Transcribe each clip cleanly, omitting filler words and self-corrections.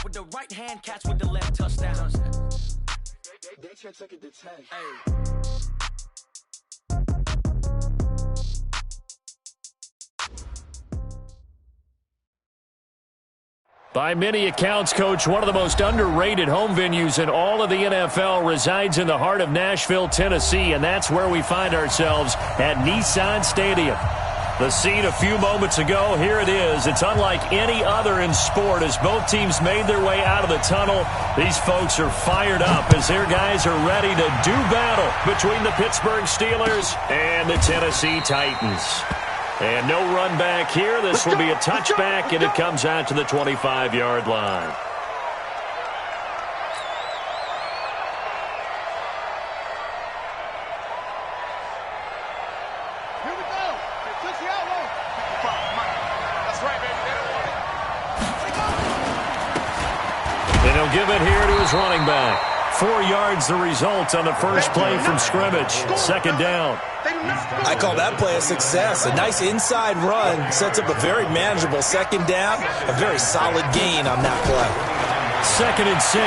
with the right hand, catch with the left, touchdown. They took it to 10. Hey. By many accounts, Coach, one of the most underrated home venues in all of the NFL resides in the heart of Nashville, Tennessee, and that's where we find ourselves at Nissan Stadium. The scene a few moments ago, here it is. It's unlike any other in sport as both teams made their way out of the tunnel. These folks are fired up as their guys are ready to do battle between the Pittsburgh Steelers and the Tennessee Titans. And no run back here. This will be a touchback, and it comes out to the 25-yard line. Here we go. Touch the outlaw. That's right, baby. And he'll give it here to his running back. 4 yards the result on the first play from scrimmage. Second down. I call that play a success. A nice inside run sets up a very manageable second down. A very solid gain on that play. 2nd and 6.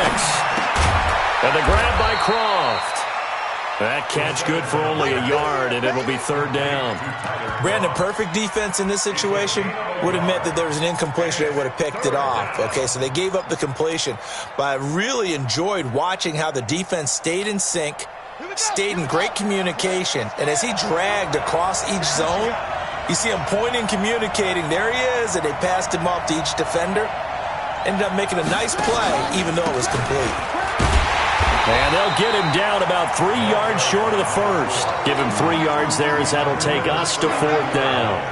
And the grab by Croft. That catch good for only a yard, and it'll be 3rd down. Brandon, perfect defense in this situation would have meant that there was an incompletion. They would have picked it off. Okay, so they gave up the completion. But I really enjoyed watching how the defense stayed in sync, stayed in great communication, and as he dragged across each zone, you see him pointing, communicating. There he is, and they passed him off to each defender. Ended up making a nice play, even though it was complete. And they'll get him down about 3 yards short of the first. Give him 3 yards there as that'll take us to 4th down.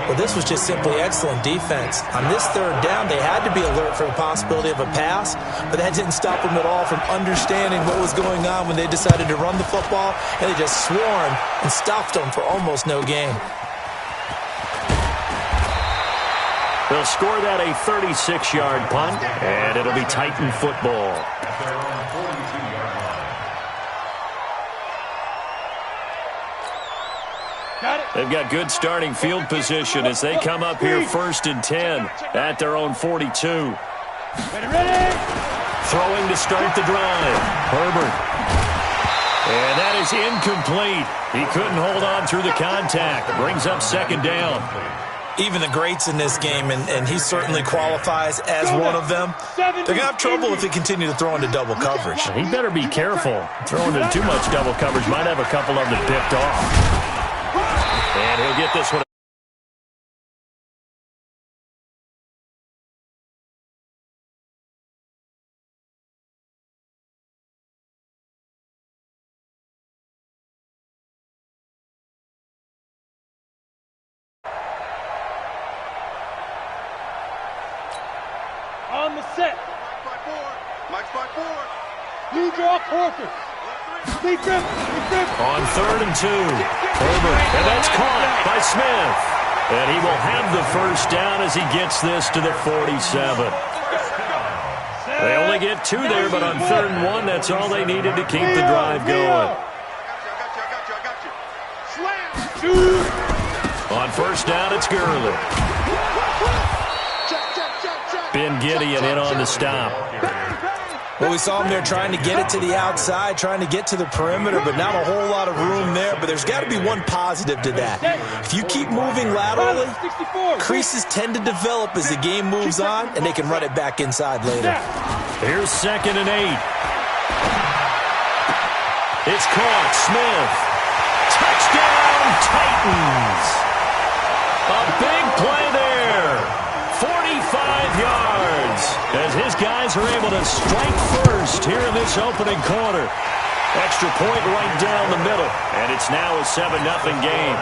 Well, this was just simply excellent defense. On this 3rd down, they had to be alert for the possibility of a pass, but that didn't stop them at all from understanding what was going on when they decided to run the football, and they just swarmed and stopped them for almost no gain. They'll score that a 36-yard punt, and it'll be Titan football. They've got good starting field position as they come up here 1st and 10 at their own 42. Ready. Throwing to start the drive. Herbert. And that is incomplete. He couldn't hold on through the contact. Brings up 2nd down. Even the greats in this game, and he certainly qualifies as one of them, they're going to have trouble if they continue to throw into double coverage. He better be careful. Throwing into too much double coverage might have a couple of them picked off. And he'll get this one. On the set. Mike's by 4. You draw quarters. Deep grip. On 3rd and 2. Herbert. And that's caught by Smith. And he will have the first down as he gets this to the 47. They only get 2 there, but on 3rd and 1, that's all they needed to keep the drive going. I got you. On 1st down, it's Gurley. Ben Gideon in on the stop. Well, we saw him there trying to get it to the outside, trying to get to the perimeter, but not a whole lot of room there. But there's got to be one positive to that. If you keep moving laterally, creases tend to develop as the game moves on, and they can run it back inside later. Here's 2nd and 8. It's caught. Smith. Touchdown, Titans. A big play there. 45 yards as his guys are able to strike first here in this opening quarter. Extra point right down the middle, and it's now a 7-0 game.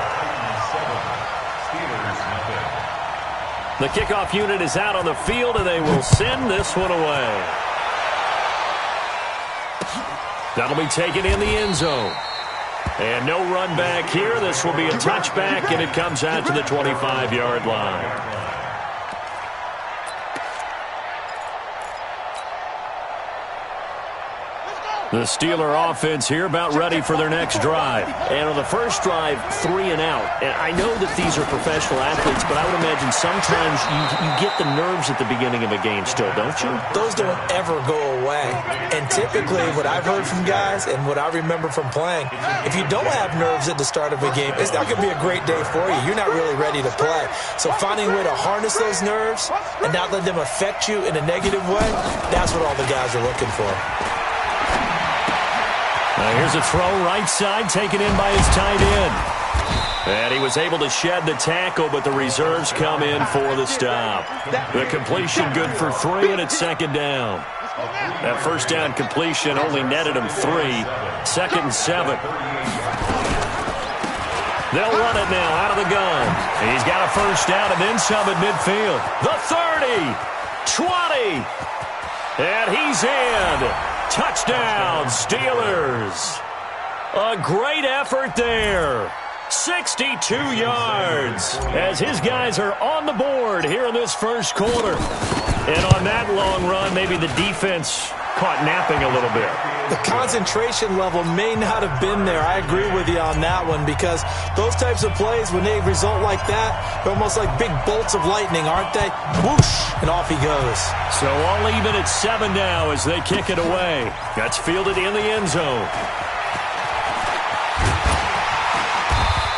The kickoff unit is out on the field, and they will send this one away. That'll be taken in the end zone. And no run back here. This will be a touchback, and it comes out to the 25-yard line. The Steeler offense here about ready for their next drive. And on the first drive, 3 and out. And I know that these are professional athletes, but I would imagine sometimes you get the nerves at the beginning of a game still, don't you? Those don't ever go away. And typically what I've heard from guys and what I remember from playing, if you don't have nerves at the start of a game, it's not going to be a great day for you. You're not really ready to play. So finding a way to harness those nerves and not let them affect you in a negative way, that's what all the guys are looking for. Here's a throw right side taken in by his tight end. And he was able to shed the tackle, but the reserves come in for the stop. The completion good for 3, and it's second down. That first down completion only netted him 3. Second and 7. They'll run it now out of the gun. He's got a first down and then some at midfield. The 30, 20, and he's in. Touchdown, Steelers. A great effort there. 62 yards as his guys are on the board here in this first quarter. And on that long run, maybe the defense caught napping a little bit. The concentration level may not have been there. I agree with you on that one because those types of plays, when they result like that, they're almost like big bolts of lightning, aren't they? Whoosh, and off he goes. So all even at 7 now as they kick it away. That's fielded in the end zone.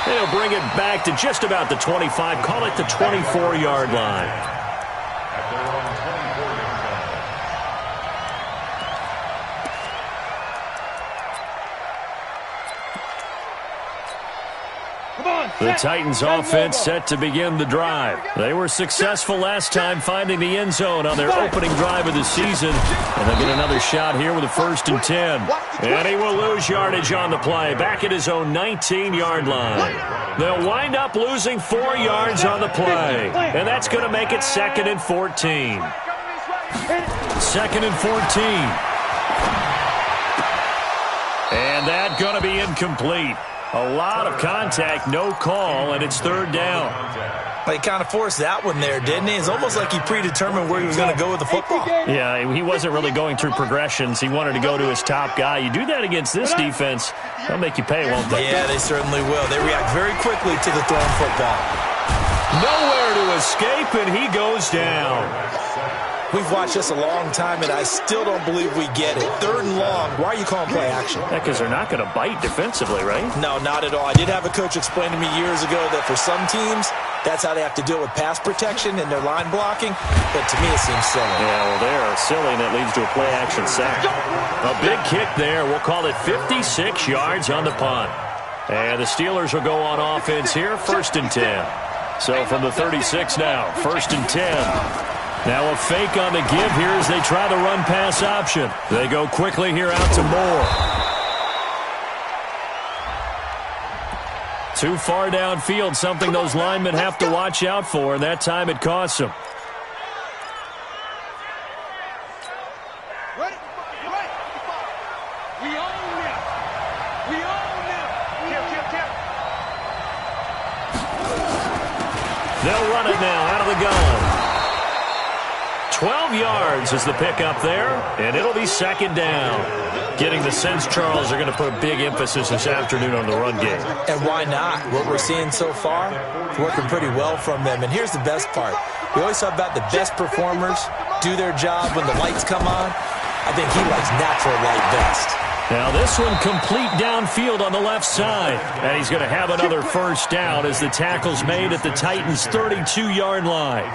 And he'll bring it back to just about the 25, call it the 24-yard line. The Titans offense set to begin the drive. They were successful last time finding the end zone on their opening drive of the season. And they'll get another shot here with a 1st and 10. And he will lose yardage on the play, back at his own 19-yard line. They'll wind up losing 4 yards on the play. And that's going to make it 2nd and 14. 2nd and 14. And that's going to be incomplete. A lot of contact, no call, and it's 3rd down. He kind of forced that one there, didn't he? It's almost like he predetermined where he was going to go with the football. Yeah, he wasn't really going through progressions. He wanted to go to his top guy. You do that against this defense, they'll make you pay, won't they? Yeah, they certainly will. They react very quickly to the thrown football. Nowhere to escape, and he goes down. We've watched this a long time, and I still don't believe we get it. 3rd and long. Why are you calling play action? Because they're not going to bite defensively, right? No, not at all. I did have a coach explain to me years ago that for some teams, that's how they have to deal with pass protection and their line blocking. But to me, it seems silly. Yeah, well, they're silly, and that leads to a play action sack. A big kick there. We'll call it 56 yards on the punt. And the Steelers will go on offense here, 1st and 10. So from the 36 now, 1st and 10. Now a fake on the give here as they try the run-pass option. They go quickly here out to Moore. Too far downfield, something those linemen have to watch out for, and that time it costs them. They'll run it now out of the gun. 12 yards is the pickup there, and it'll be 2nd down. Getting the sense, Charles, are going to put a big emphasis this afternoon on the run game. And why not? What we're seeing so far, working pretty well from them. And here's the best part. We always talk about the best performers do their job when the lights come on. I think he likes natural light best. Now this one complete downfield on the left side. And he's going to have another first down as the tackle's made at the Titans' 32-yard line.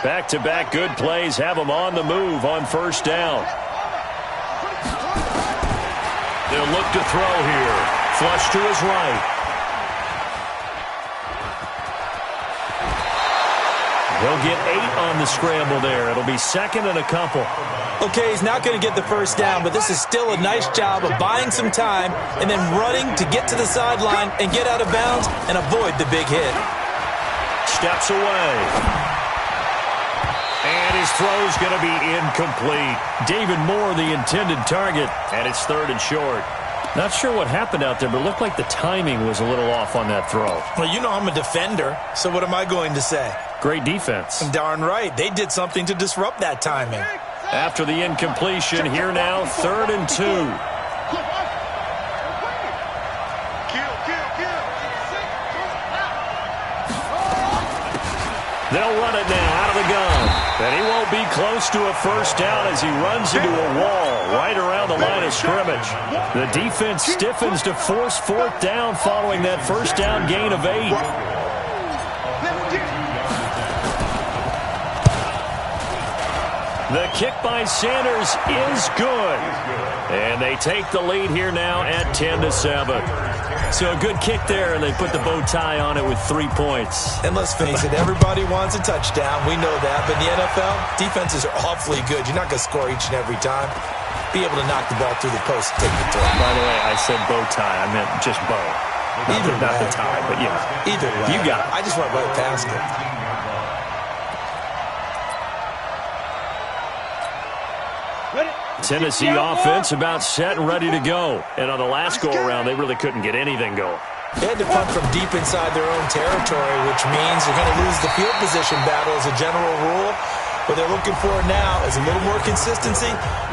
Back-to-back good plays have them on the move on 1st down. They'll look to throw here. Flush to his right. They'll get 8 on the scramble there. It'll be 2nd and a couple. Okay, he's not going to get the first down, but this is still a nice job of buying some time and then running to get to the sideline and get out of bounds and avoid the big hit. Steps away. And his throw's going to be incomplete. David Moore, the intended target, and it's 3rd and short. Not sure what happened out there, but it looked like the timing was a little off on that throw. Well, you know I'm a defender, so what am I going to say? Great defense. Darn right. They did something to disrupt that timing. After the incompletion, here now, 3rd and 2. They'll run it now out of the gun. And he won't be close to a first down as he runs into a wall right around the line of scrimmage. The defense stiffens to force 4th down following that first down gain of 8. The kick by Sanders is good. And they take the lead here now at 10-7. So a good kick there, and they put the bow tie on it with 3 points. And let's face it, everybody wants a touchdown. We know that. But in the NFL, defenses are awfully good. You're not going to score each and every time. Be able to knock the ball through the post and take the throw. By the way, I said bow tie. I meant just bow. Not the tie, but yeah. Either way. You got it. I just went right past it. Tennessee offense about set and ready to go. And on the last go-around, they really couldn't get anything going. They had to punt from deep inside their own territory, which means they're going to lose the field position battle as a general rule. What they're looking for now is a little more consistency,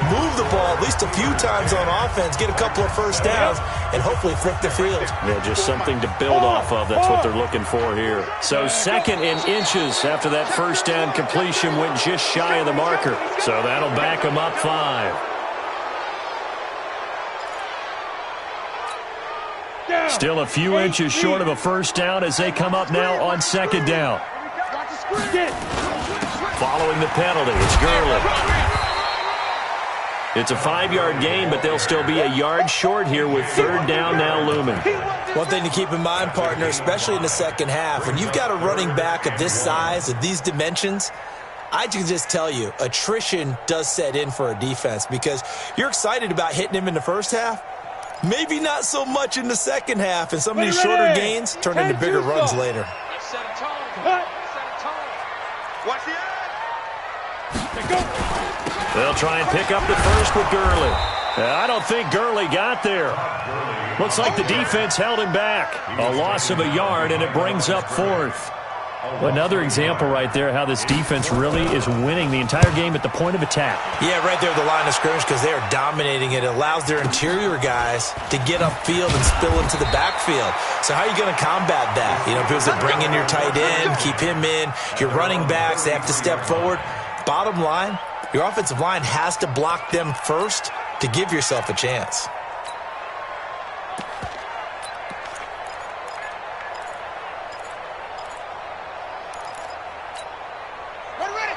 move the ball at least a few times on offense, get a couple of first downs, and hopefully flip the field. Yeah, just something to build off of. That's what they're looking for here. So 2nd and inches after that first down completion went just shy of the marker. So that'll back them up 5. Still a few inches short of a first down as they come up now on 2nd down. Following the penalty, it's Gurley. It's a 5-yard gain, but they'll still be a yard short here with 3rd down now looming. One thing to keep in mind, partner, especially in the second half, when you've got a running back of this size, of these dimensions, I can just tell you, attrition does set in for a defense because you're excited about hitting him in the first half. Maybe not so much in the second half, and some of these shorter gains turn into bigger runs later. Watch the They'll try and pick up the first with Gurley. I don't think Gurley got there. Looks like the defense held him back. A loss of a yard, and it brings up 4th. Another example right there how this defense really is winning the entire game at the point of attack. Yeah, right there at the line of scrimmage because they are dominating it. It allows their interior guys to get upfield and spill into the backfield. So how are you going to combat that? You know, because they bring in your tight end, keep him in. Your running backs, they have to step forward. Bottom line, your offensive line has to block them first to give yourself a chance.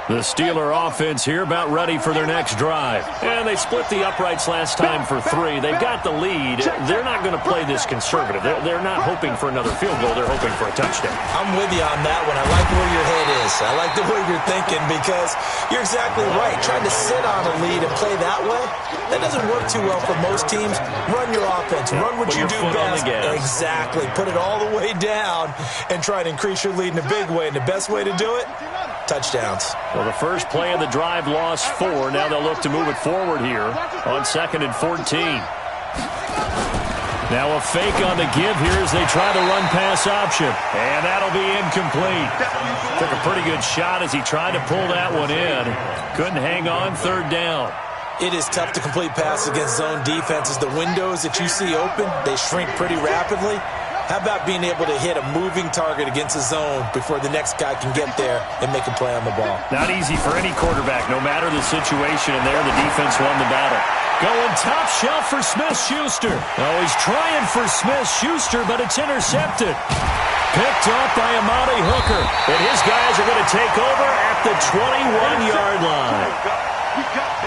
The Steeler offense here about ready for their next drive. And they split the uprights last time for 3. They've got the lead. They're not going to play this conservative. They're not hoping for another field goal. They're hoping for a touchdown. I'm with you on that one. I like where your head is. I like the way you're thinking because you're exactly right. Trying to sit on a lead and play that way, that doesn't work too well for most teams. Run your offense. Run what you do best. Exactly. Put it all the way down and try to increase your lead in a big way. And the best way to do it? Touchdowns. Well, the first play of the drive lost 4. Now they'll look to move it forward here on 2nd and 14. Now a fake on the give here as they try the run-pass option. And that'll be incomplete. Took a pretty good shot as he tried to pull that one in. Couldn't hang on 3rd down. It is tough to complete passes against zone defenses. The windows that you see open, they shrink pretty rapidly. How about being able to hit a moving target against a zone before the next guy can get there and make a play on the ball? Not easy for any quarterback, no matter the situation. And there, the defense won the battle. Going top shelf for Smith-Schuster. Oh, he's trying for Smith-Schuster, but it's intercepted. Picked off by Amari Hooker. And his guys are going to take over at the 21-yard line.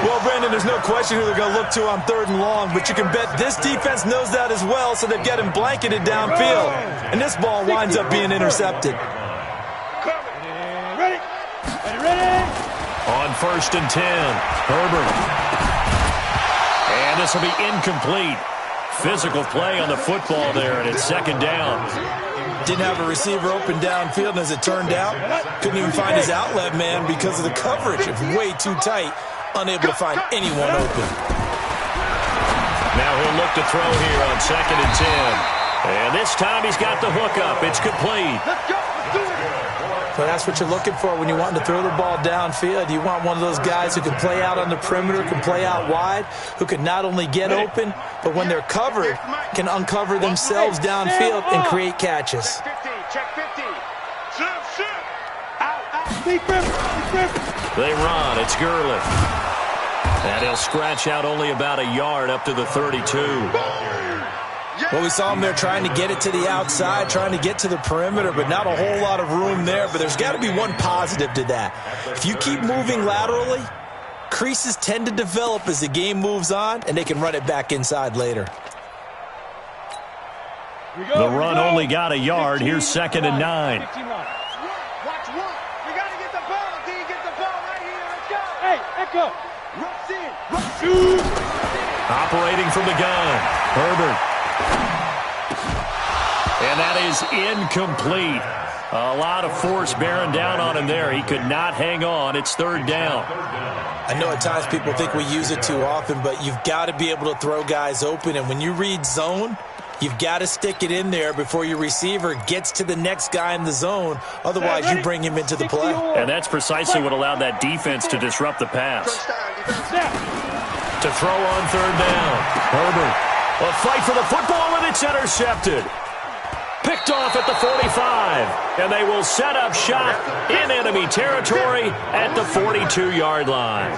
Well, Brandon, there's no question who they're going to look to on 3rd and long, but you can bet this defense knows that as well, so they've got him blanketed downfield. And this ball winds up being intercepted. Ready? On 1st and 10, Herbert. And this will be incomplete. Physical play on the football there, and it's 2nd down. Didn't have a receiver open downfield, and as it turned out, couldn't even find his outlet man because of the coverage. It's way too tight, unable to find anyone open. Now he'll look to throw here on 2nd and 10. And this time he's got the hook up. It's complete. But that's what you're looking for when you want to throw the ball downfield. You want one of those guys who can play out on the perimeter, can play out wide, who can not only get open, but when they're covered, can uncover themselves downfield and create catches. Check 50. Shift. Out. They run. It's Gurley. And he'll scratch out only about a yard up to the 32. Well, we saw him there trying to get it to the outside, trying to get to the perimeter, but not a whole lot of room there. But there's got to be one positive to that. If you keep moving laterally, creases tend to develop as the game moves on, and they can run it back inside later. The run only got a yard. Here's 2nd and 9. Watch one. We got to get the ball. D, get the ball right here. Let's go. Hey, let's go. Rush in. Operating from the gun, Herbert. And that is incomplete. A lot of force bearing down on him there. He could not hang on. It's 3rd down. I know at times people think we use it too often, but you've got to be able to throw guys open. And when you read zone, you've got to stick it in there before your receiver gets to the next guy in the zone. Otherwise, you bring him into the play. And that's precisely what allowed that defense to disrupt the pass. To throw on 3rd down. Herbert. A fight for the football, and it's intercepted. Picked off at the 45. And they will set up shop in enemy territory at the 42-yard line.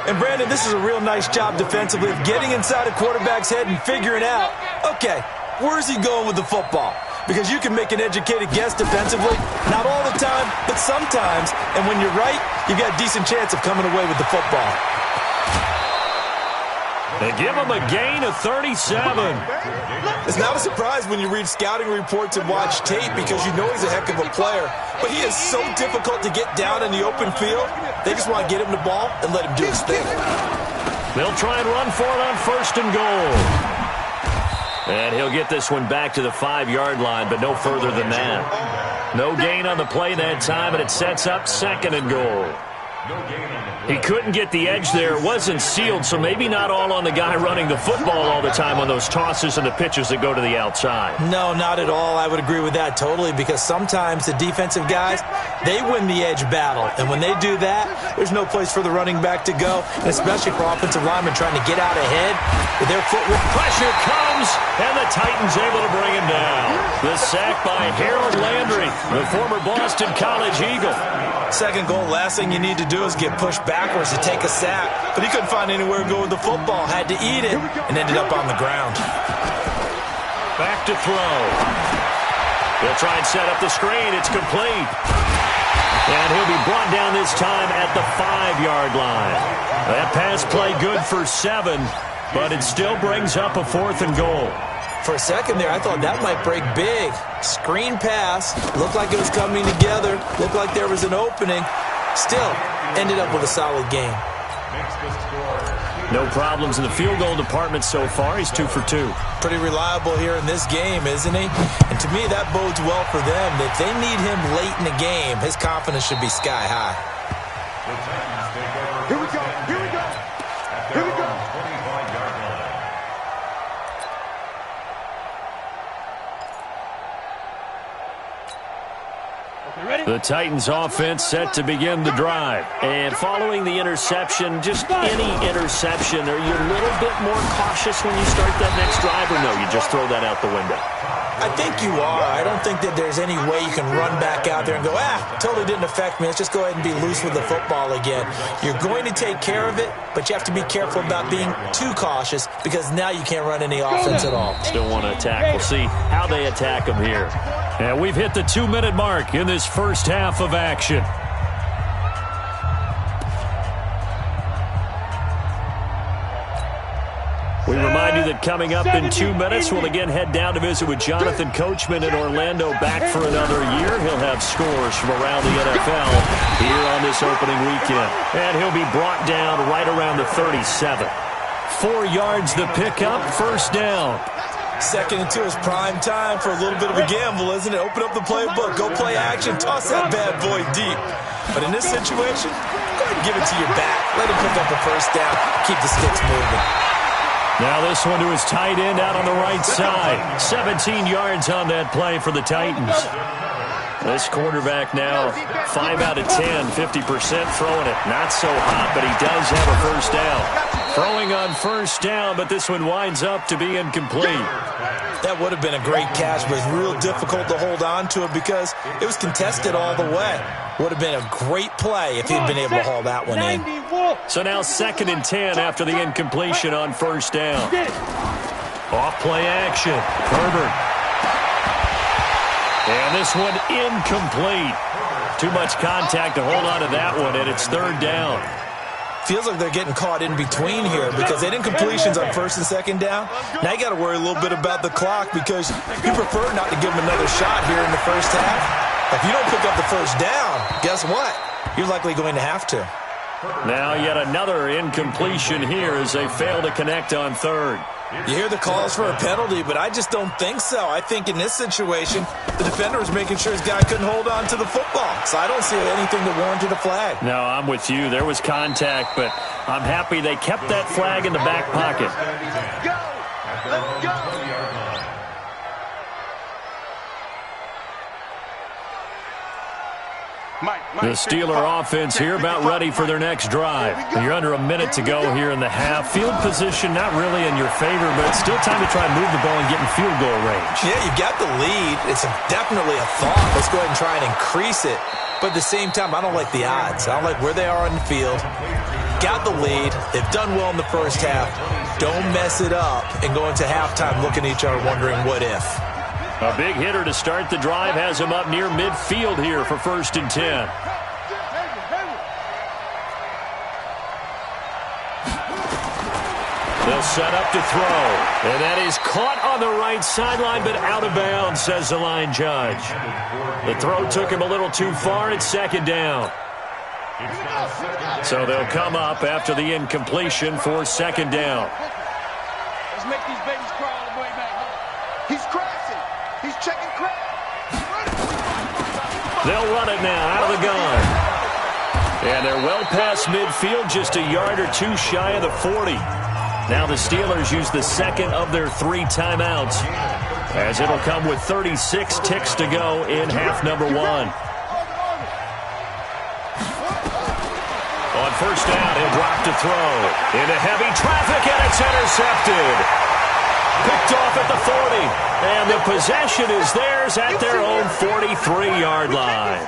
And, Brandon, this is a real nice job defensively of getting inside a quarterback's head and figuring out, okay, where's he going with the football? Because you can make an educated guess defensively, not all the time, but sometimes. And when you're right, you've got a decent chance of coming away with the football. They give him a gain of 37. It's not a surprise when you read scouting reports and watch tape because you know he's a heck of a player. But he is so difficult to get down in the open field. They just want to get him the ball and let him do his thing. They'll try and run for it on 1st and goal. And he'll get this one back to the 5-yard line, but no further than that. No gain on the play that time, and it sets up 2nd and goal. He couldn't get the edge there. It wasn't sealed, so maybe not all on the guy running the football all the time on those tosses and the pitches that go to the outside. No, not at all. I would agree with that totally because sometimes the defensive guys, they win the edge battle. And when they do that, there's no place for the running back to go, and especially for offensive linemen trying to get out ahead with their footwork. Pressure comes, and the Titans able to bring him down. The sack by Harold Landry, the former Boston College Eagle. 2nd goal, last thing you need to do is get pushed backwards to take a sack. But he couldn't find anywhere to go with the football, had to eat it, and ended up on the ground. Back to throw. He'll try and set up the screen. It's complete. And he'll be brought down this time at the 5-yard line. That pass play good for 7, but it still brings up a 4th and goal. For a second there, I thought that might break big. Screen pass. Looked like it was coming together. Looked like there was an opening. Still, ended up with a solid game. No problems in the field goal department so far. He's 2 for 2. Pretty reliable here in this game, isn't he? And to me, that bodes well for them. If they need him late in the game, his confidence should be sky high. Here we go. Here we go. Here we go. The Titans offense set to begin the drive. And following the interception, just any interception, are you a little bit more cautious when you start that next drive, or no, you just throw that out the window? I think you are. I don't think that there's any way you can run back out there and go, totally didn't affect me. Let's just go ahead and be loose with the football again. You're going to take care of it, but you have to be careful about being too cautious because now you can't run any offense at all. Still want to attack. We'll see how they attack them here. And we've hit the 2-minute mark in this first half of action. We remind you that coming up in 2 minutes, we'll again head down to visit with Jonathan Coachman in Orlando, back for another year. He'll have scores from around the NFL here on this opening weekend. And he'll be brought down right around the 37. 4 yards the pickup, 1st down. 2nd and 2 is prime time for a little bit of a gamble, isn't it? Open up the playbook, go play action, toss that bad boy deep. But in this situation, go ahead and give it to your back. Let him pick up a 1st down, keep the sticks moving. Now this one to his tight end out on the right side. 17 yards on that play for the Titans. This quarterback now 5 out of 10, 50% throwing it. Not so hot, but he does have a first down. Throwing on first down, but this one winds up to be incomplete. That would have been a great catch, but it's real difficult to hold on to it because it was contested all the way. Would have been a great play if he'd been able to haul that one in. So now 2nd and 10 after the incompletion on first down. Off-play action. Herbert. And this one incomplete. Too much contact to hold on to that one, and it's 3rd down. Feels like they're getting caught in between here because they did incompletions on 1st and 2nd down. Now you got to worry a little bit about the clock because you prefer not to give them another shot here in the first half. If you don't pick up the first down, guess what? You're likely going to have to. Now yet another incompletion here as they fail to connect on 3rd. You hear the calls for a penalty, but I just don't think so. I think in this situation, the defender was making sure his guy couldn't hold on to the football. So I don't see anything that warranted a flag. No, I'm with you. There was contact, but I'm happy they kept that flag in the back pocket. Go! Let's go! The Steeler offense here about ready for their next drive. You're under a minute to go here in the half. Field position not really in your favor, but it's still time to try and move the ball and get in field goal range. Yeah, you got the lead. It's definitely a thought. Let's go ahead and try and increase it. But at the same time, I don't like the odds. I don't like where they are on the field. Got the lead. They've done well in the first half. Don't mess it up and go into halftime looking at each other wondering what if. A big hitter to start the drive has him up near midfield here for 1st and 10. They'll set up to throw. And that is caught on the right sideline, but out of bounds, says the line judge. The throw took him a little too far. It's 2nd down. So they'll come up after the incompletion for 2nd down. Let's make these babies crawl all the way back. He's crashing. He's checking crack. They'll run it now out of the gun. And they're well past midfield, just a yard or two shy of the 40. Now the Steelers use the 2nd of their 3 timeouts, as it'll come with 36 ticks to go in half number 1. On first down, he'll drop to throw. Into heavy traffic, and it's intercepted. Picked off at the 40. And the possession is theirs at their own 43-yard line.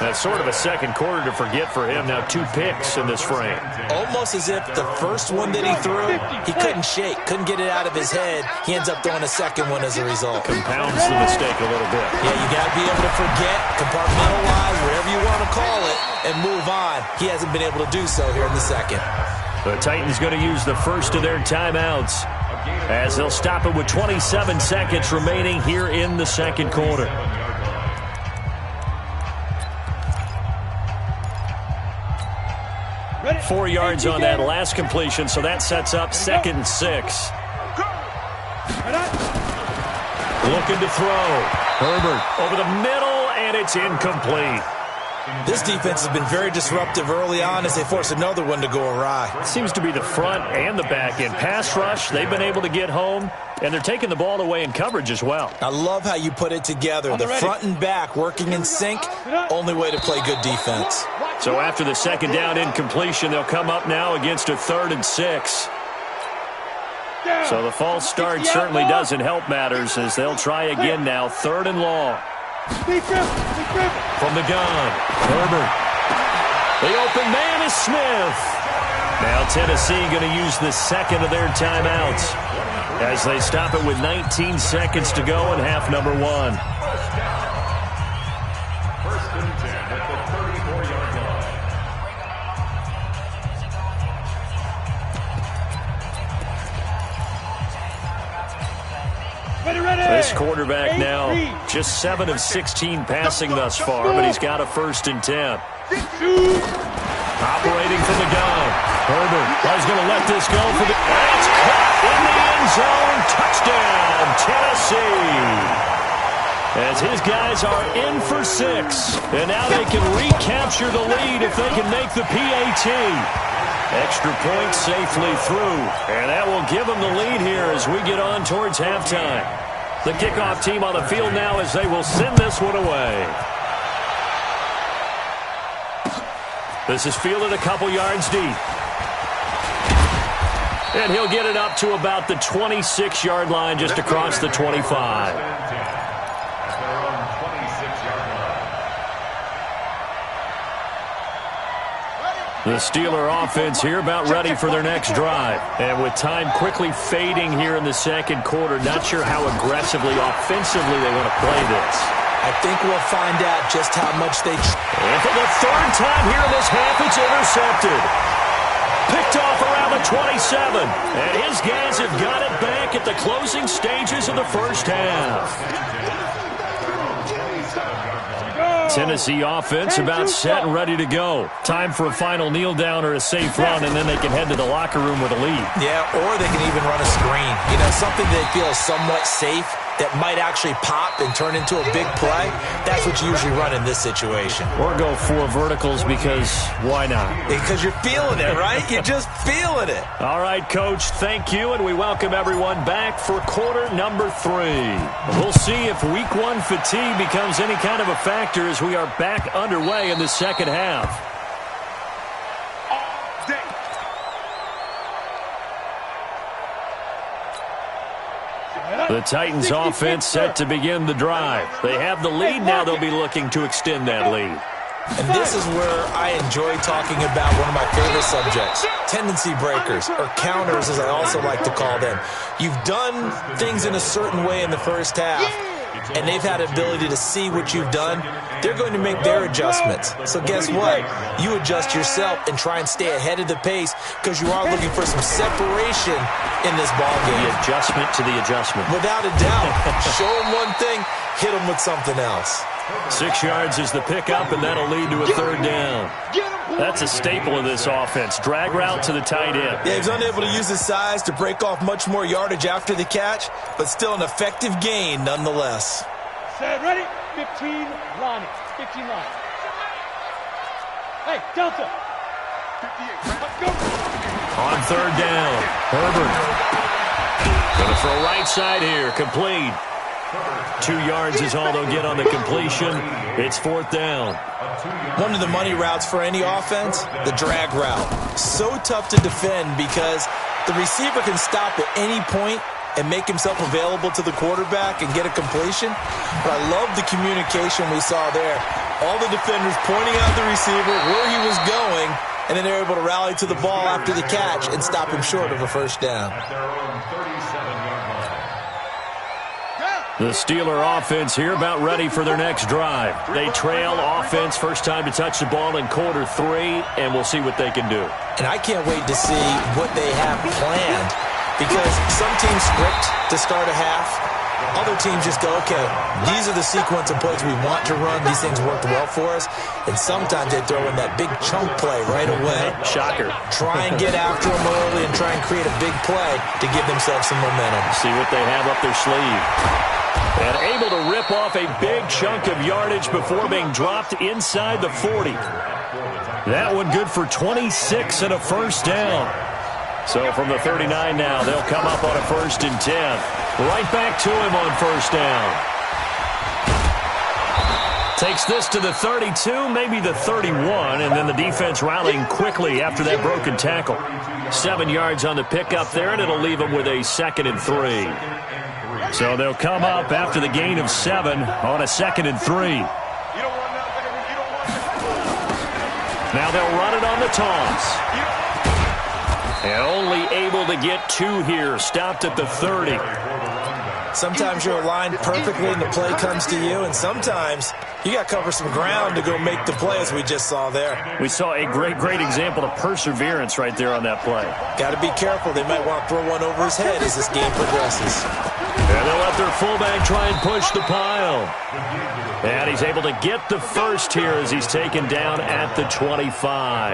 That's sort of a second quarter to forget for him. Now 2 picks in this frame. Almost as if the first one that he threw, he couldn't shake, couldn't get it out of his head. He ends up throwing a second one as a result. Compounds the mistake a little bit. Yeah, you got to be able to forget, compartmentalize, whatever you want to call it, and move on. He hasn't been able to do so here in the 2nd. The Titans going to use the first of their timeouts, as they'll stop it with 27 seconds remaining here in the 2nd quarter. Ready? 4 yards on that last completion, so that sets up 2nd and 6. Looking to throw. Herbert over the middle, and it's incomplete. This defense has been very disruptive early on as they force another one to go awry. Seems to be the front and the back end. Pass rush, they've been able to get home, and they're taking the ball away in coverage as well. I love how you put it together. The front and back working in sync, only way to play good defense. So after the 2nd down incompletion, they'll come up now against a 3rd and 6. So the false start certainly doesn't help matters as they'll try again now, 3rd and long. From the gun, Herbert. The open man is Smith. Now Tennessee going to use the 2nd of their timeouts as they stop it with 19 seconds to go in half number 1. 1st and 10 at the 34-yard line. This quarterback now just 7 of 16 passing thus far, but he's got a 1st and 10. Operating from the gun. Herbert is going to let this go for the... It's caught in the end zone. Touchdown, Tennessee. As his guys are in for 6. And now they can recapture the lead if they can make the PAT. Extra point safely through. And that will give them the lead here as we get on towards halftime. The kickoff team on the field now as they will send this one away. This is fielded a couple yards deep. And he'll get it up to about the 26-yard line, just across the 25. The Steeler offense here about ready for their next drive. And with time quickly fading here in the second quarter, not sure how aggressively, offensively they want to play this. I think we'll find out just how much they... And for the third time here in this half, it's intercepted. Picked off around the 27. And his guys have got it back at the closing stages of the first half. Tennessee offense about set and ready to go. Time for a final kneel down or a safe run, and then they can head to the locker room with a lead. Yeah, or they can even run a screen. You know, something they feel is somewhat safe that might actually pop and turn into a big play. That's what you usually run in this situation. Or go 4 verticals because why not? Because you're feeling it, right? You're just feeling it. All right, Coach, thank you, and we welcome everyone back for quarter number 3. We'll see if week 1 fatigue becomes any kind of a factor as we are back underway in the second half. The Titans offense set to begin the drive. They have the lead now. They'll be looking to extend that lead. And this is where I enjoy talking about one of my favorite subjects, tendency breakers, or counters as I also like to call them. You've done things in a certain way in the first half, and they've had the ability to see what you've done. They're going to make their adjustments. So guess what? You adjust yourself and try and stay ahead of the pace because you are looking for some separation in this ballgame. The adjustment to the adjustment. Without a doubt. Show them one thing, hit them with something else. 6 yards is the pickup, and that'll lead to a third down. That's a staple of this offense. Drag route to the tight end. Yeah, he's unable to use his size to break off much more yardage after the catch, but still an effective gain nonetheless. Set, ready? 15 line. 15 line. Hey, Delta. 58. Let's go. On third down, Herbert. Going to throw right side here, complete. 2 yards is all they'll get on the completion. It's fourth down. One of the money routes for any offense, the drag route. So tough to defend because the receiver can stop at any point and make himself available to the quarterback and get a completion. But I love the communication we saw there. All the defenders pointing out the receiver, where he was going, and then they're able to rally to the ball after the catch and stop him short of a first down. The Steeler offense here about ready for their next drive. They trail offense, first time to touch the ball in quarter 3, and we'll see what they can do. And I can't wait to see what they have planned because some teams script to start a half. Other teams just go, okay, these are the sequence of plays we want to run. These things worked well for us. And sometimes they throw in that big chunk play right away. Shocker. Try and get after them early and try and create a big play to give themselves some momentum. See what they have up their sleeve. And able to rip off a big chunk of yardage before being dropped inside the 40. That one good for 26 and a first down. So from the 39 now, they'll come up on a 1st and 10. Right back to him on first down. Takes this to the 32, maybe the 31, and then the defense rallying quickly after that broken tackle. 7 yards on the pickup there, and it'll leave them with a 2nd and 3. So they'll come up after the gain of 7 on a 2nd and 3. Now they'll run it on the toss. And only able to get 2 here. Stopped at the 30. Sometimes you're aligned perfectly and the play comes to you, and sometimes you got to cover some ground to go make the play as we just saw there. We saw a great example of perseverance right there on that play. Got to be careful. They might want to throw one over his head as this game progresses. And they'll let their fullback try and push the pile. And he's able to get the first here as he's taken down at the 25.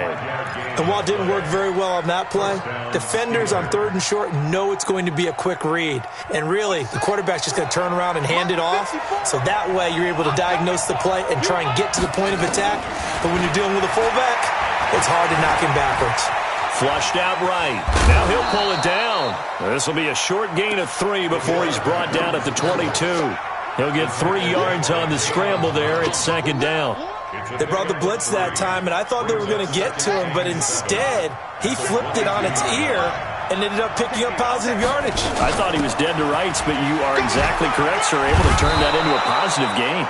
And while it didn't work very well on that play, defenders on 3rd and short know it's going to be a quick read. And really, the quarterback's just going to turn around and hand it off. So that way you're able to diagnose the play and try and get to the point of attack. But when you're dealing with a fullback, it's hard to knock him backwards. Flushed out right. Now he'll pull it down. This will be a short gain of 3 before he's brought down at the 22. He'll get 3 yards on the scramble there. It's second down. They brought the blitz that time, and I thought they were going to get to him, but instead he flipped it on its ear and ended up picking up positive yardage. I thought he was dead to rights, but you are exactly correct, sir. Able to turn that into a positive gain.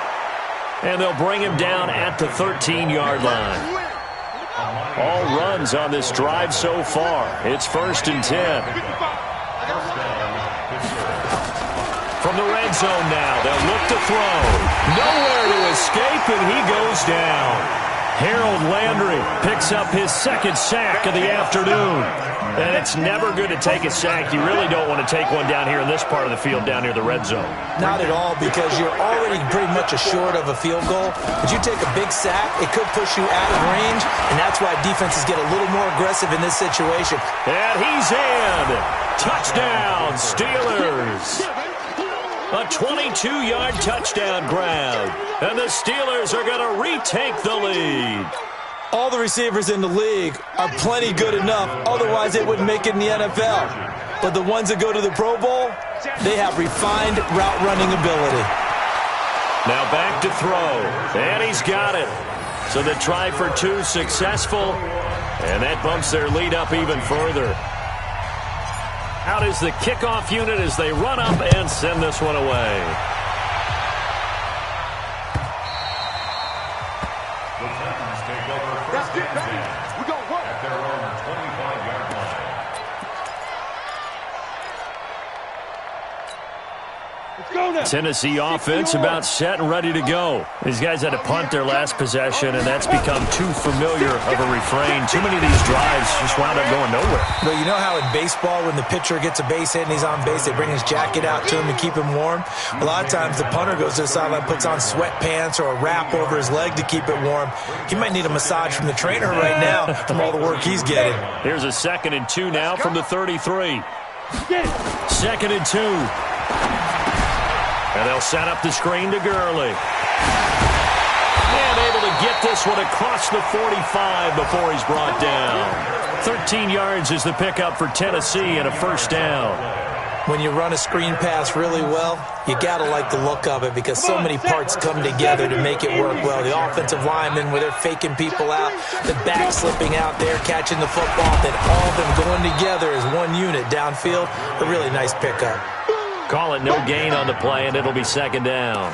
And they'll bring him down at the 13-yard line. All runs on this drive so far. It's 1st and 10. From the red zone now, they'll look to throw. Nowhere to escape, and he goes down. Harold Landry picks up his 2nd sack of the afternoon. And it's never good to take a sack. You really don't want to take one down here in this part of the field, down near the red zone. Not at all, because you're already pretty much assured of a field goal. But you take a big sack, it could push you out of range, and that's why defenses get a little more aggressive in this situation. And he's in. Touchdown, Steelers. A 22-yard touchdown grab. And the Steelers are going to retake the lead. All the receivers in the league are plenty good enough, otherwise they wouldn't make it in the NFL. But the ones that go to the Pro Bowl, they have refined route running ability. Now back to throw, and he's got it. So the try for 2 successful, and that bumps their lead up even further. Out is the kickoff unit as they run up and send this one away. Tennessee offense about set and ready to go. These guys had to punt their last possession, and that's become too familiar of a refrain. Too many of these drives just wound up going nowhere. Well, you know how in baseball when the pitcher gets a base hit and he's on base, they bring his jacket out to him to keep him warm? A lot of times the punter goes to the sideline, puts on sweatpants or a wrap over his leg to keep it warm. He might need a massage from the trainer right now from all the work he's getting. Here's a 2nd and 2 now from the 33. 2nd and 2. And they'll set up the screen to Gurley. And able to get this one across the 45 before he's brought down. 13 yards is the pickup for Tennessee and a 1st down. When you run a screen pass really well, you got to like the look of it because so many parts come together to make it work well. The offensive linemen, where they're faking people out, the back slipping out there, catching the football, then all of them going together as one unit downfield. A really nice pickup. Call it no gain on the play, and it'll be 2nd down.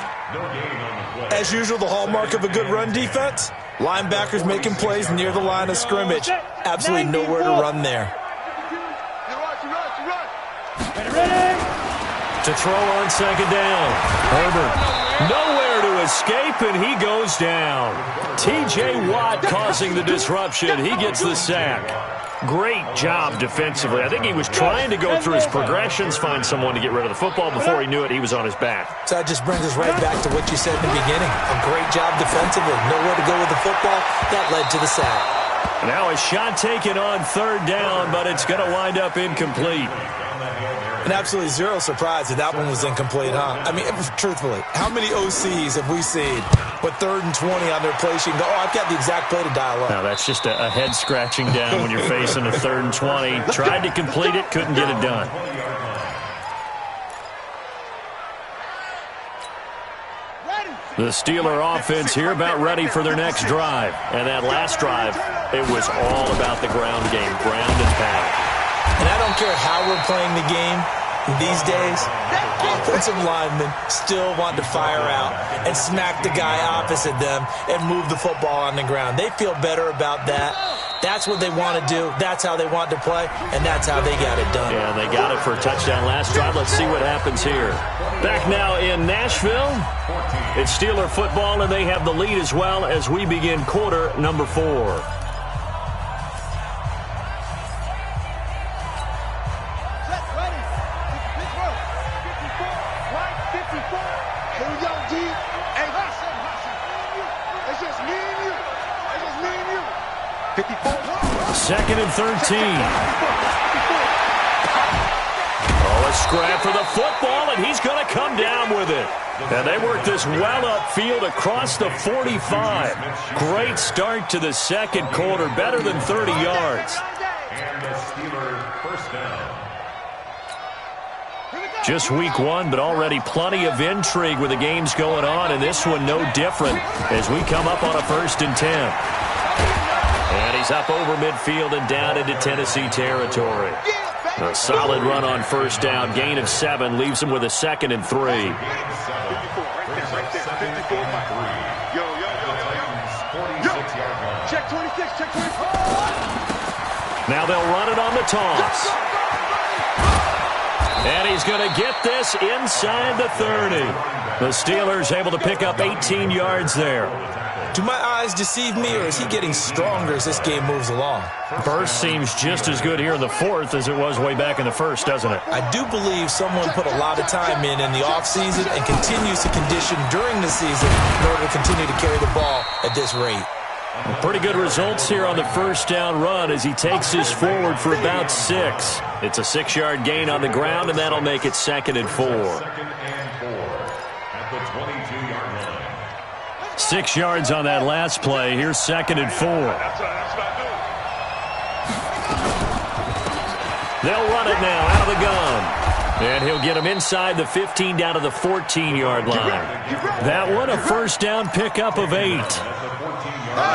As usual, the hallmark of a good run defense, linebackers making plays near the line of scrimmage. Absolutely nowhere to run there. To throw on 2nd down. Herbert, nowhere to escape, and he goes down. T.J. Watt causing the disruption. He gets the sack. Great job defensively. I think he was trying to go through his progressions, find someone to get rid of the football. Before he knew it, he was on his back. So that just brings us right back to what you said in the beginning. A great job defensively. Nowhere to go with the football. That led to the sack. Now a shot taken on 3rd down, but it's going to wind up incomplete. And absolutely zero surprise that that one was incomplete, huh? I mean, truthfully, how many OCs have we seen with 3rd and 20 on their play sheet and go, oh, I've got the exact play to dial up? Now, that's just a head-scratching down when you're facing a 3rd and 20. Tried to complete it, couldn't get it done. The Steeler offense here about ready for their next drive. And that last drive, it was all about the ground game, ground and pound. And I don't care how we're playing the game these days, offensive linemen still want to fire out and smack the guy opposite them and move the football on the ground. They feel better about that. That's what they want to do. That's how they want to play, and that's how they got it done. Yeah, they got it for a touchdown last drive. Let's see what happens here. Back now in Nashville, it's Steeler football, and they have the lead as well as we begin quarter number 4. Second and 13. Oh, a scrap for the football, and he's going to come down with it. And they work this well upfield across the 45. Great start to the second quarter, better than 30 yards. And the Steelers first down. Just week one, but already plenty of intrigue with the games going on, and this one no different as we come up on a 1st and 10. And he's up over midfield and down into Tennessee territory. A solid run on 1st down, gain of 7, leaves him with a 2nd and 3. Check 26, check 24. Now they'll run it on the toss. And he's going to get this inside the 30. The Steelers able to pick up 18 yards there. Do my eyes deceive me, or is he getting stronger as this game moves along? Burst seems just as good here in the 4th as it was way back in the 1st, doesn't it? I do believe someone put a lot of time in the offseason and continues to condition during the season in order to continue to carry the ball at this rate. Pretty good results here on the 1st down run as he takes this forward for about 6. It's a 6-yard gain on the ground, and that'll make it 2nd and 4. 6 yards on that last play. Here's 2nd and 4. They'll run it now out of the gun. And he'll get him inside the 15 down to the 14-yard line. That one a 1st down pickup of 8.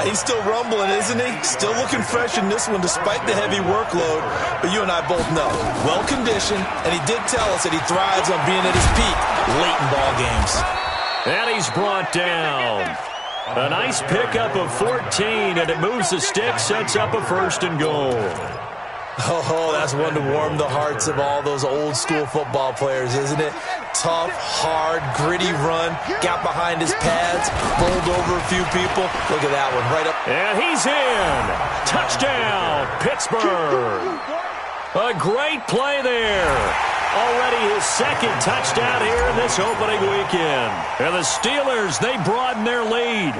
He's still rumbling, isn't he? Still looking fresh in this one despite the heavy workload. But you and I both know, well-conditioned, and he did tell us that he thrives on being at his peak late in ball games. And he's brought down. A nice pickup of 14, and it moves the stick, sets up a 1st and goal. Oh, that's one to warm the hearts of all those old-school football players, isn't it? Tough, hard, gritty run, got behind his pads, bowled over a few people. Look at that one, right up. And he's in. Touchdown, Pittsburgh. A great play there. Already his 2nd touchdown here in this opening weekend. And the Steelers, they broaden their lead.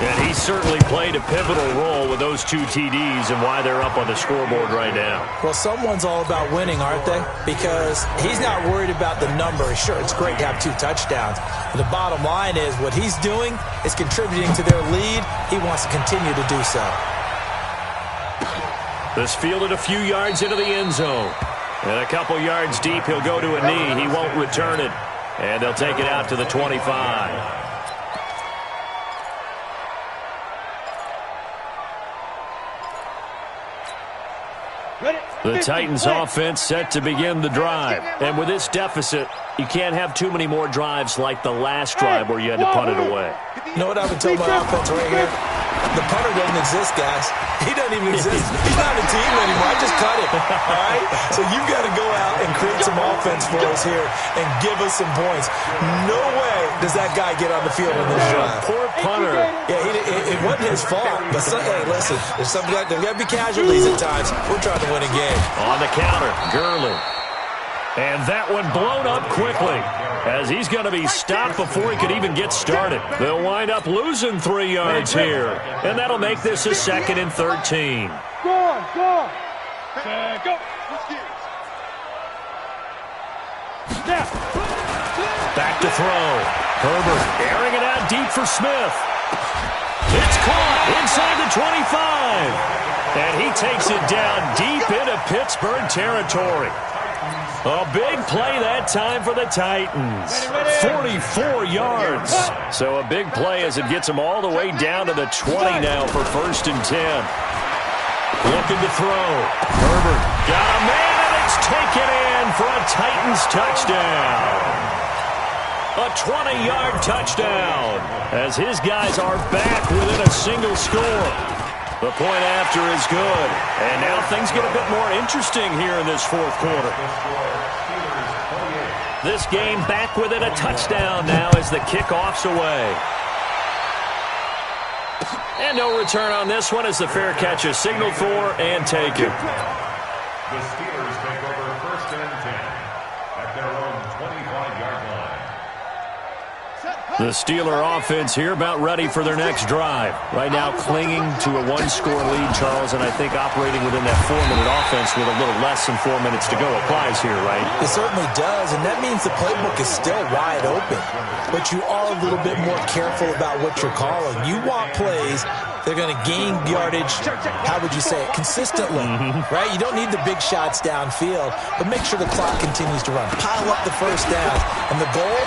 And he certainly played a pivotal role with those 2 TDs and why they're up on the scoreboard right now. Well, someone's all about winning, aren't they? Because he's not worried about the number. Sure, it's great to have 2 touchdowns. But the bottom line is what he's doing is contributing to their lead. He wants to continue to do so. This fielded a few yards into the end zone. And a couple yards deep, he'll go to a knee. He won't return it. And they'll take it out to the 25. The Titans offense set to begin the drive. And with this deficit, you can't have too many more drives like the last drive where you had to punt it away. You know what I would tell my offense right here? The punter doesn't exist, guys. He doesn't even exist. He's not a team anymore. I just cut him. All right? So you've got to go out and create some offense for us here and give us some points. No way does that guy get on the field in this drive. Poor punter. Yeah, it wasn't his fault. But, hey, listen, there's got to be casualties at times. We're trying to win a game. On the counter, Gurley. And that one blown up quickly as he's going to be stopped before he could even get started. They'll wind up losing 3 yards here. And that'll make this a 2nd and 13. Go on, go on. Go. Back to throw. Herbert airing it out deep for Smith. It's caught inside the 25. And he takes it down deep into Pittsburgh territory. A big play that time for the Titans. 44 yards. So a big play as it gets them all the way down to the 20 now for 1st and 10. Looking to throw. Herbert got a man, and it's taken in for a Titans touchdown. A 20-yard touchdown as his guys are back within a single score. The point after is good. And now things get a bit more interesting here in this 4th quarter. This game back within a touchdown now as the kickoff's away. And no return on this one as the fair catch is signaled for and taken. The Steelers take over 1st and 10 at their own 25-yard line. The Steeler offense here about ready for their next drive. Right now clinging to a one-score lead, Charles, and I think operating within that 4-minute offense with a little less than 4 minutes to go applies here, right? It certainly does, and that means the playbook is still wide open. But you are a little bit more careful about what you're calling. You want plays that are going to gain yardage, how would you say it, consistently, right? You don't need the big shots downfield, but make sure the clock continues to run. Pile up the first down, and the goal,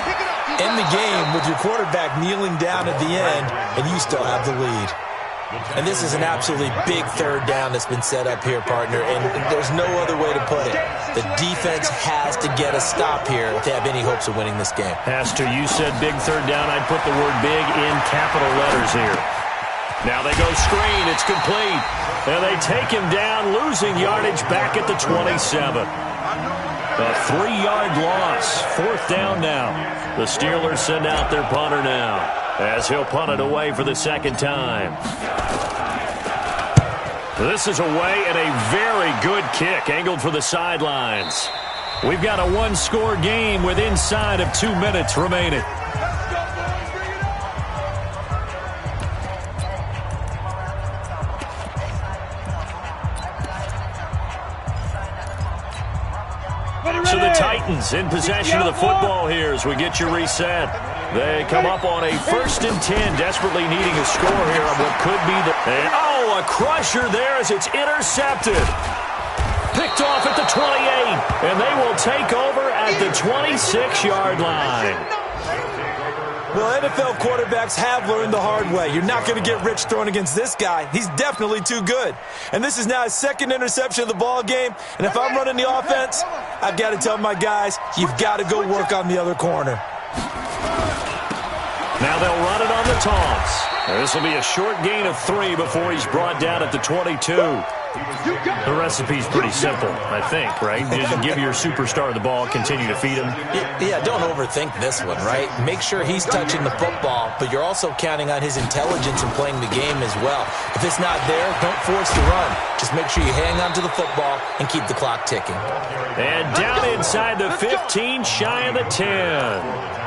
end the game with your quarterback kneeling down at the end, and you still have the lead. And this is an absolutely big third down that's been set up here, partner, and there's no other way to put it. The defense has to get a stop here to have any hopes of winning this game. Pastor, you said big third down. I'd put the word big in capital letters here. Now they go screen. It's complete. And they take him down, losing yardage back at the 27. A 3-yard loss. Fourth down now. The Steelers send out their punter now, as he'll punt it away for the second time. This is away, and a very good kick angled for the sidelines. We've got a one-score game with inside of 2 minutes remaining. So the Titans in possession of the football here as we get you reset. They come up on a 1st and 10, desperately needing a score here on what could be the... And, oh, a crusher there as it's intercepted. Picked off at the 28, and they will take over at the 26-yard line. Well, NFL quarterbacks have learned the hard way. You're not going to get rich throwing against this guy. He's definitely too good. And this is now his second interception of the ball game. And if I'm running the offense, I've got to tell my guys, you've got to go work on the other corner. Now they'll run it on the toss. This will be a short gain of 3 before he's brought down at the 22. The recipe's pretty simple, I think, right? Just give your superstar the ball, continue to feed him. Yeah, don't overthink this one, right? Make sure he's touching the football, but you're also counting on his intelligence in playing the game as well. If it's not there, don't force the run. Just make sure you hang on to the football and keep the clock ticking. And down inside the 15, shy of the 10.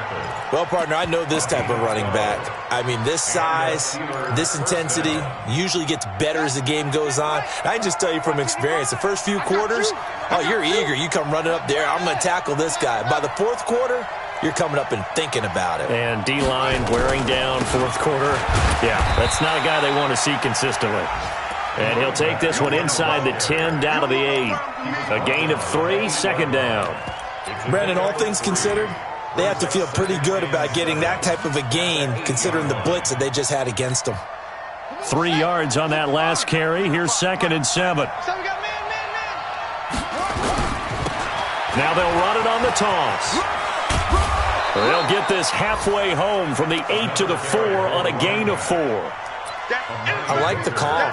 Well, partner, I know this type of running back. I mean, this size, this intensity usually gets better as the game goes on. And I can just tell you from experience, the first few quarters, oh, you're eager. You come running up there, I'm going to tackle this guy. By the fourth quarter, you're coming up and thinking about it. And D-line wearing down fourth quarter. Yeah, that's not a guy they want to see consistently. And he'll take this one inside the 10, down to the 8. A gain of 3, second down. Brandon, all things considered, they have to feel pretty good about getting that type of a gain, considering the blitz that they just had against them. 3 yards on that last carry. Here's 2nd and 7. Now they'll run it on the toss. They'll get this halfway home from the 8 to the 4 on a gain of 4. I like the call.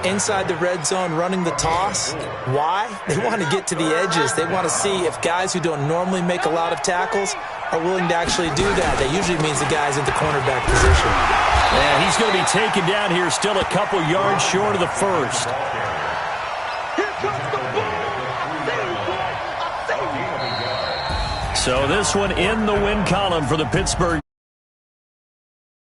Inside the red zone, running the toss. Why? They want to get to the edges. They want to see if guys who don't normally make a lot of tackles are willing to actually do that. That usually means the guy's in the cornerback position. And he's going to be taken down here, still a couple yards short of the first. So this one in the win column for the Pittsburgh